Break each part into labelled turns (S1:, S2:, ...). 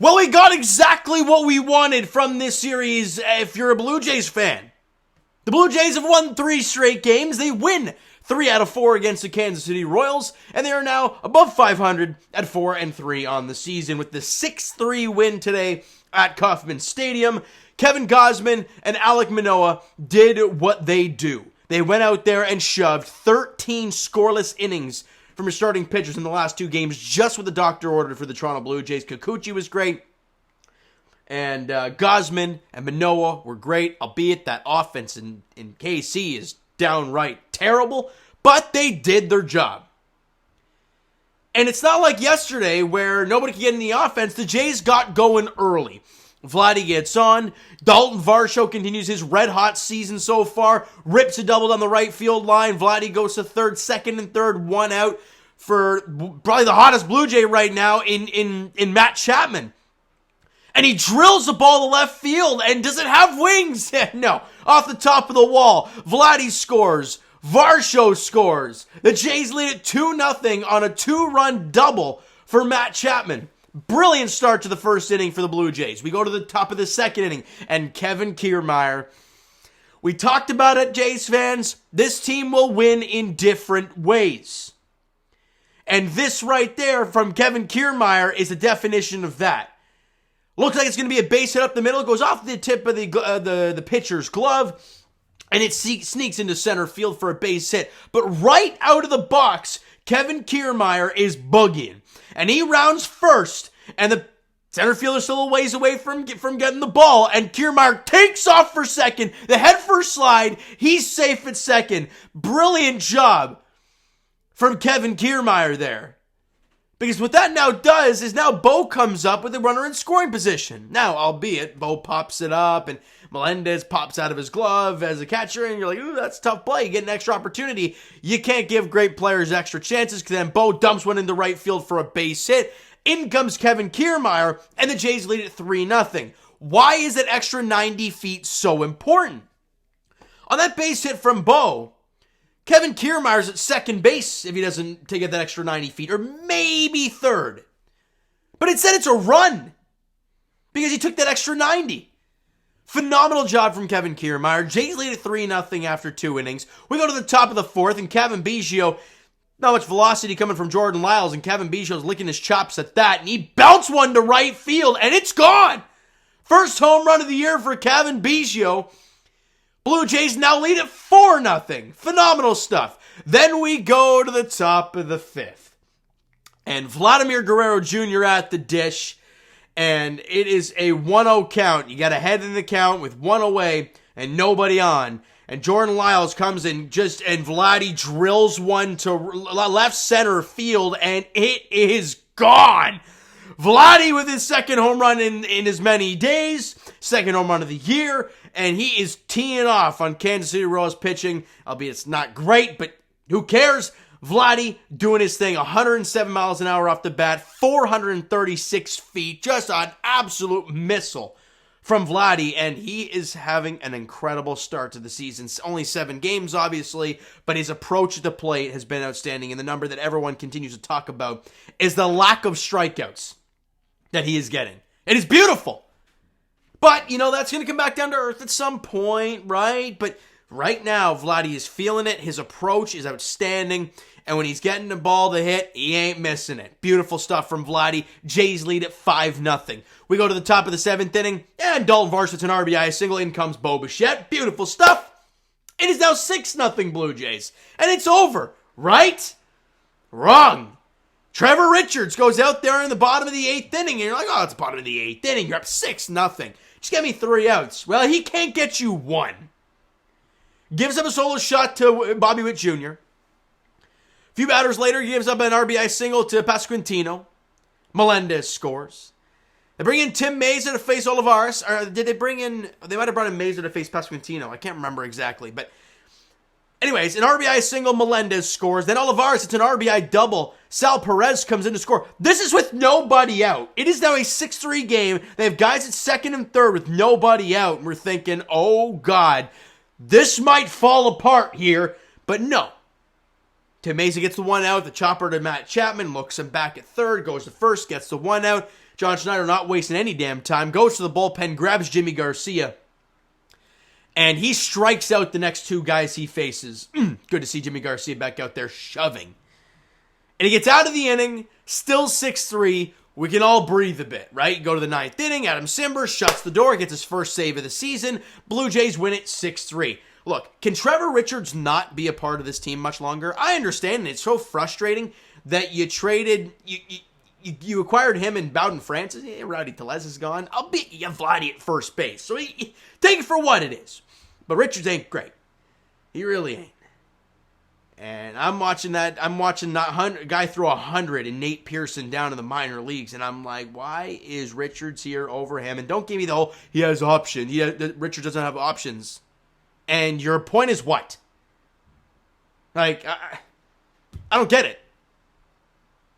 S1: Well, we got exactly what we wanted from this series if you're a Blue Jays fan. The Blue Jays have won 3 straight games. They win 3 out of 4 against the Kansas City Royals, and they are now above 500 at 4-3 on the season with the 6-3 win today at Kauffman Stadium. Kevin Gausman and Alek Manoah did what they do. They went out there and shoved 13 scoreless innings from his starting pitchers in the last 2 games, just what the doctor ordered for the Toronto Blue Jays. Kikuchi was great, and Gausman and Manoah were great, albeit that offense in KC is downright terrible, but they did their job. And it's not like yesterday where nobody could get in the offense. The Jays got going early. Vladdy gets on. Dalton Varsho continues his red-hot season so far. Rips a double down the right field line. Vladdy goes to third, second and third, 1 out for probably the hottest Blue Jay right now in Matt Chapman. And he drills the ball to left field. And does it have wings? No. Off the top of the wall. Vladdy scores. Varsho scores. The Jays lead it 2-0 on a 2-run double for Matt Chapman. Brilliant start to the first inning for the Blue Jays. We go to the top of the second inning, and Kevin Kiermaier. We talked about it, Jays fans. This team will win in different ways. And this right there from Kevin Kiermaier is the definition of that. Looks like it's going to be a base hit up the middle. It goes off the tip of the pitcher's glove, and it sneaks into center field for a base hit. But right out of the box, Kevin Kiermaier is boogieing. And he rounds first, and the center fielder's still a ways away from getting the ball, and Kiermaier takes off for second. The head first slide, he's safe at second. Brilliant job from Kevin Kiermaier there. Because what that now does is now Bo comes up with a runner in scoring position. Now, albeit, Bo pops it up, and Melendez pops out of his glove as a catcher, and you're like, ooh, that's a tough play. You get an extra opportunity. You can't give great players extra chances, because then Bo dumps one into right field for a base hit. In comes Kevin Kiermaier, and the Jays lead it 3-0. Why is that extra 90 feet so important? On that base hit from Bo, Kevin Kiermaier's at second base if he doesn't take it that extra 90 feet, or maybe third. But instead it's a run, because he took that extra 90. Phenomenal job from Kevin Kiermaier. Jays lead at 3-0 after 2 innings. We go to the top of the 4th, and Kevin Biggio, not much velocity coming from Jordan Lyles, and Kevin Biggio's licking his chops at that, and he bounced one to right field, and it's gone! First home run of the year for Kevin Biggio. Blue Jays now lead at 4-0. Phenomenal stuff. Then we go to the top of the 5th, and Vladimir Guerrero Jr. at the dish. And it is a 1-0 count. You got a head in the count with 1 away and nobody on. And Jordan Lyles comes in and Vladdy drills one to left center field, and it is gone. Vladdy with his second home run in as many days, second home run of the year, and he is teeing off on Kansas City Royals pitching, albeit it's not great, but who cares? Vladdy doing his thing, 107 miles an hour off the bat, 436 feet, just an absolute missile from Vladdy, and he is having an incredible start to the season. It's only 7 games, obviously, but his approach at the plate has been outstanding, and the number that everyone continues to talk about is the lack of strikeouts that he is getting. It is beautiful, but, that's going to come back down to earth at some point, right? But right now, Vladdy is feeling it. His approach is outstanding. And when he's getting the ball to hit, he ain't missing it. Beautiful stuff from Vladdy. Jays lead at 5-0. We go to the top of the 7th inning. And Dalton Varsho's an RBI single. In comes Bo Bichette. Beautiful stuff. It is now 6-0 Blue Jays. And it's over. Right? Wrong. Trevor Richards goes out there in the bottom of the 8th inning. And you're like, oh, it's the bottom of the 8th inning. You're up 6-0. Just get me 3 outs. Well, he can't get you 1. Gives up a solo shot to Bobby Witt Jr. A few batters later, he gives up an RBI single to Pasquantino. Melendez scores. They bring in Tim Mayza to face Olivares. Or did they bring in... They might have brought in Mayza to face Pasquantino. I can't remember exactly. But anyways, an RBI single, Melendez scores. Then Olivares, it's an RBI double. Sal Perez comes in to score. This is with nobody out. It is now a 6-3 game. They have guys at second and third with nobody out. And we're thinking, oh, God, this might fall apart here. But no. Tim Mason gets the one out. The chopper to Matt Chapman. Looks him back at third. Goes to first. Gets the one out. John Schneider not wasting any damn time. Goes to the bullpen. Grabs Jimmy Garcia. And he strikes out the next two guys he faces. Good to see Jimmy Garcia back out there shoving. And he gets out of the inning. Still 6-3. We can all breathe a bit, right? Go to the ninth inning. Adam Simber shuts the door. Gets his first save of the season. Blue Jays win it 6-3. Look, can Trevor Richards not be a part of this team much longer? I understand, and it's so frustrating that you traded, you acquired him and Bowden Francis. Rowdy Tellez is gone. I'll beat you, Vladdy, at first base. So take it for what it is. But Richards ain't great. He really ain't. And I'm watching that guy throw 100 and Nate Pearson down in the minor leagues, and I'm like, why is Richards here over him? And don't give me the whole, he has options. Richards doesn't have options. And your point is what? Like, I don't get it.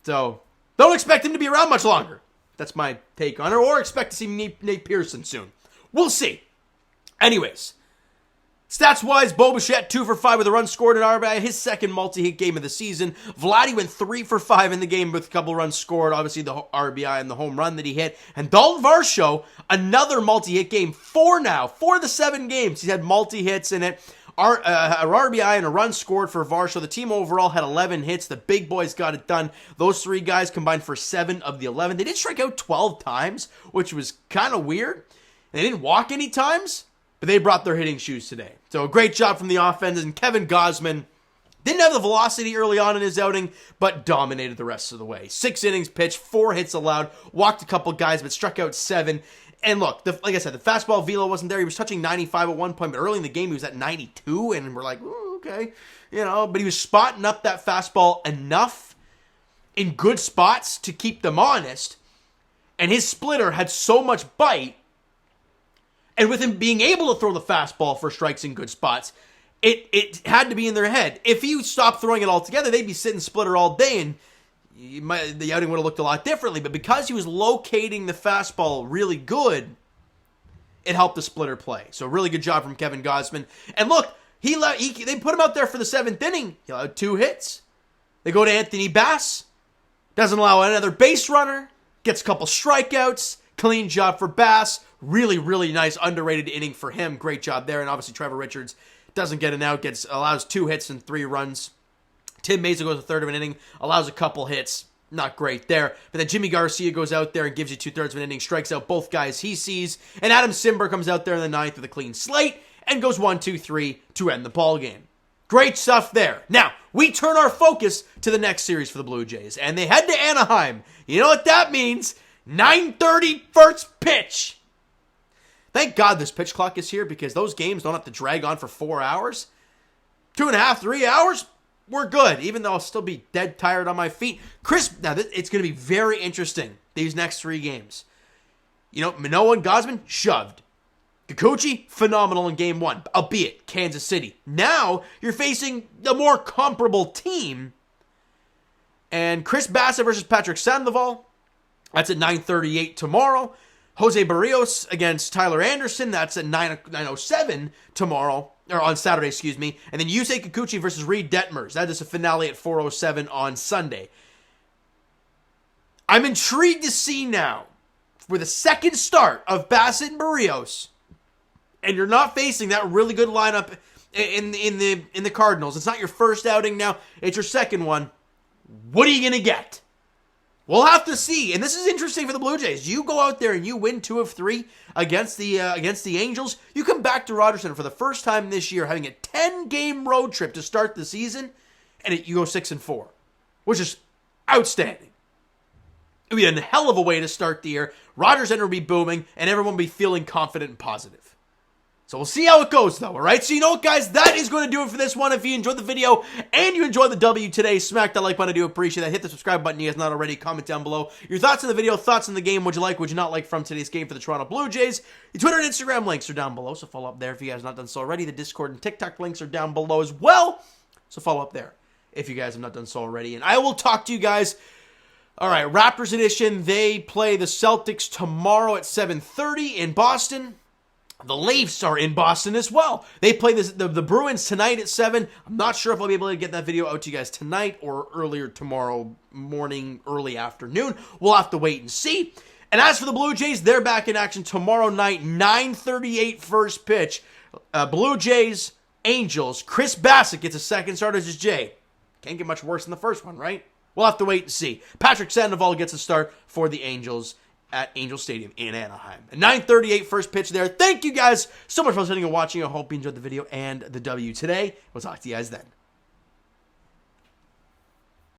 S1: So, don't expect him to be around much longer. That's my take on it. Or expect to see Nate Pearson soon. We'll see. Anyways, stats-wise, Bo Bichette 2 for 5 with a run scored in RBI, his second multi-hit game of the season. Vladdy went 3 for 5 in the game with a couple runs scored, obviously the RBI and the home run that he hit. And Dalton Varsho, another multi-hit game, 4 now, 4 of the 7 games. He's had multi-hits in it. An RBI and a run scored for Varsho. The team overall had 11 hits. The big boys got it done. Those 3 guys combined for 7 of the 11. They did strike out 12 times, which was kind of weird. They didn't walk any times, but they brought their hitting shoes today. So a great job from the offense. And Kevin Gausman didn't have the velocity early on in his outing, but dominated the rest of the way. 6 innings pitched, 4 hits allowed, walked a couple guys, but struck out 7. And look, like I said, the fastball velo wasn't there. He was touching 95 at one point, but early in the game he was at 92, and we're like, ooh, okay. But he was spotting up that fastball enough in good spots to keep them honest. And his splitter had so much bite, and with him being able to throw the fastball for strikes in good spots, it had to be in their head. If he stopped throwing it altogether, they'd be sitting splitter all day, and the outing would have looked a lot differently. But because he was locating the fastball really good, it helped the splitter play. So really good job from Kevin Gausman. And look, they put him out there for the 7th inning. He allowed 2 hits. They go to Anthony Bass. Doesn't allow another base runner. Gets a couple strikeouts. Clean job for Bass. Really, really nice, underrated inning for him. Great job there. And obviously Trevor Richards doesn't get an out. Allows 2 hits and 3 runs. Tim Mason goes a third of an inning. Allows a couple hits. Not great there. But then Jimmy Garcia goes out there and gives you 2/3 of an inning. Strikes out both guys he sees. And Adam Simber comes out there in the 9th with a clean slate. And goes 1-2-3 to end the ball game. Great stuff there. Now, we turn our focus to the next series for the Blue Jays. And they head to Anaheim. You know what that means? 9:30 first pitch. Thank God this pitch clock is here because those games don't have to drag on for 4 hours. 2.5, 3 hours, we're good, even though I'll still be dead tired on my feet. Now it's going to be very interesting, these next 3 games. Manoah and Gausman, shoved. Kikuchi, phenomenal in game 1, albeit Kansas City. Now, you're facing a more comparable team. And Chris Bassitt versus Patrick Sandoval, that's at 9:38 tomorrow. Jose Barrios against Tyler Anderson, that's at 9:07 tomorrow, or on Saturday, excuse me. And then Yusei Kikuchi versus Reed Detmers. That is a finale at 4:07 on Sunday. I'm intrigued to see now, for the second start of Bassitt and Barrios, and you're not facing that really good lineup in the Cardinals. It's not your first outing now, it's your second one. What are you going to get? We'll have to see. And this is interesting for the Blue Jays. You go out there and you win 2 of 3 against the Angels. You come back to Rogers Center for the first time this year, having a 10-game road trip to start the season, and you go 6-4, which is outstanding. It would be a hell of a way to start the year. Rogers Center will be booming, and everyone will be feeling confident and positive. So we'll see how it goes, though, all right? So you know what, guys? That is going to do it for this one. If you enjoyed the video and you enjoyed the W today, smack that like button. I do appreciate that. Hit the subscribe button if you guys not already. Comment down below your thoughts on the video, thoughts on the game. Would you like, would you not like from today's game for the Toronto Blue Jays? Your Twitter and Instagram links are down below, so follow up there if you guys have not done so already. The Discord and TikTok links are down below as well, so follow up there if you guys have not done so already. And I will talk to you guys. All right, Raptors edition. They play the Celtics tomorrow at 7:30 in Boston. The Leafs are in Boston as well. They play the Bruins tonight at 7. I'm not sure if I'll be able to get that video out to you guys tonight or earlier tomorrow morning, early afternoon. We'll have to wait and see. And as for the Blue Jays, they're back in action tomorrow night, 9:38 first pitch. Blue Jays, Angels. Chris Bassitt gets a second start as his Jay. Can't get much worse than the first one, right? We'll have to wait and see. Patrick Sandoval gets a start for the Angels at Angel Stadium in Anaheim. A 9:38 first pitch there. Thank you guys so much for listening and watching. I hope you enjoyed the video and the W today. We'll talk to you guys then.